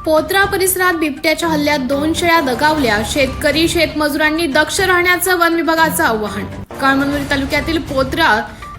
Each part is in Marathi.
पोत्रा परिसरात बिबट्याच्या हल्ल्यात 2 शेळ्या दगावल्या. शेतकरी शेतमजुरांनी दक्ष राहण्याचं वन विभागाचं आवाहन. कळमनुरी तालुक्यातील पोत्रा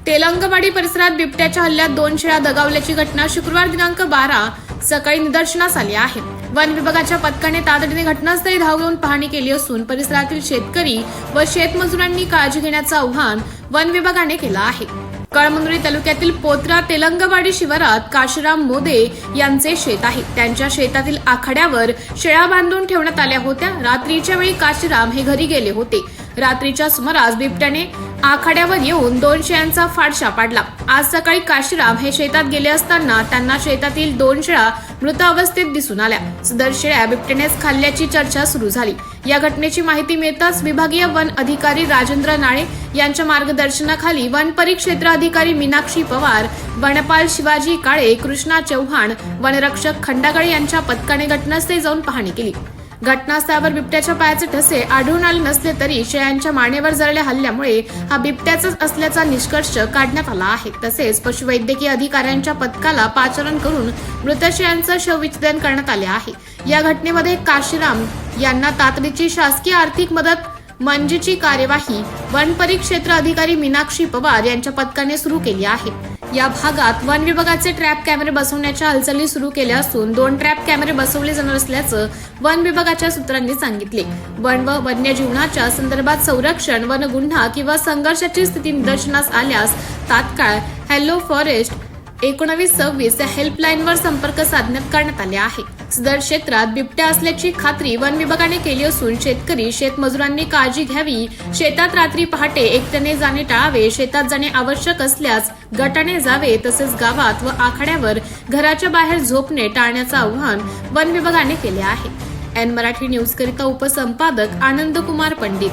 तेलंगवाडी परिसरात बिबट्याच्या हल्ल्यात 2 शेळ्या दगावल्याची घटना शुक्रवार दिनांक 12 सकाळी निदर्शनास आली आहे. वन विभागाच्या पथकाने तातडीने घटनास्थळी धाव घेऊन पाहणी केली असून परिसरातील शेतकरी व शेतमजुरांनी काळजी घेण्याचं आवाहन वन विभागाने केलं आहे. कळमनुरी तालुक्यातील पोत्रा तेलंगवाडी शिवारात काशीराम मोदे यांचे शेत आहे. त्यांच्या शेतातील आखाड्यावर शेळ्या बांधून ठेवण्यात आल्या होत्या. रात्रीच्या वेळी काशीराम हे घरी गेले होते. रात्रीच्या सुमारास बिबट्याने आखाड्यावर येऊन 2 शेळ्यांचा फाडशा पाडला. आज सकाळी काशीराम हे शेतात गेले असताना त्यांना शेतातील 2 शेळ्या मृत अवस्थेत दिसून आल्या. सदर शेळ्या बिबट्यानेच खाल्ल्याची चर्चा सुरू झाली. या घटनेची माहिती मिळताच विभागीय वन अधिकारी राजेंद्र नाळे यांच्या मार्गदर्शनाखाली वन परिक्षेत्र अधिकारी मीनाक्षी पवार, वनपाल शिवाजी काळे, कृष्णा चव्हाण, वनरक्षक खंडागळे यांच्या पथकाने घटनास्थळी जाऊन पाहणी केली. घटनास्थळावर बिबट्याच्या पायाचे ठसे आढळून आले नसले तरी शेळ्यांच्या मानेवर झालेल्या हल्ल्यामुळे हा बिबट्याचाच असल्याचा निष्कर्ष काढण्यात आला आहे. तसेच पशुवैद्यकीय अधिकाऱ्यांच्या पथकाला पाचारण करून मृत शेळ्यांचं शवविच्छेदन करण्यात आले आहे. या घटनेमध्ये काशीराम यांना तातडीची शासकीय आर्थिक मदत मंजुरीची कार्यवाही वन परिक्षेत्र अधिकारी मीनाक्षी पवार यांच्या पथकाने सुरू केली आहे. या भागात वन विभागाचे ट्रॅप कॅमेरे बसवण्याच्या हालचाली सुरू केल्या असून 2 ट्रॅप कॅमेरे बसवले जाणार असल्याचं वन विभागाच्या सूत्रांनी सांगितले. वन व वन्यजीवनाच्या संदर्भात संरक्षण, वन गुन्हा किंवा संघर्षाची स्थिती निदर्शनास आल्यास तात्काळ हॅलो फॉरेस्ट 1926 या हेल्पलाईनवर संपर्क साधण्यात करण्यात आले आहे. सदर क्षेत्रात बिबट्या असल्याची खात्री वन विभागाने केली असून शेतकरी शेतमजुरांनी काळजी घ्यावी. शेतात रात्री पहाटे एकट्याने जाणे टाळावे. शेतात जाणे आवश्यक असल्यास गटाने जावे. तसेच गावात व आखाड्यावर घराच्या बाहेर झोपणे टाळण्याचं आवाहन वन विभागाने केले आहे. एन मराठी न्यूज करिता उपसंपादक आनंद कुमार पंडित.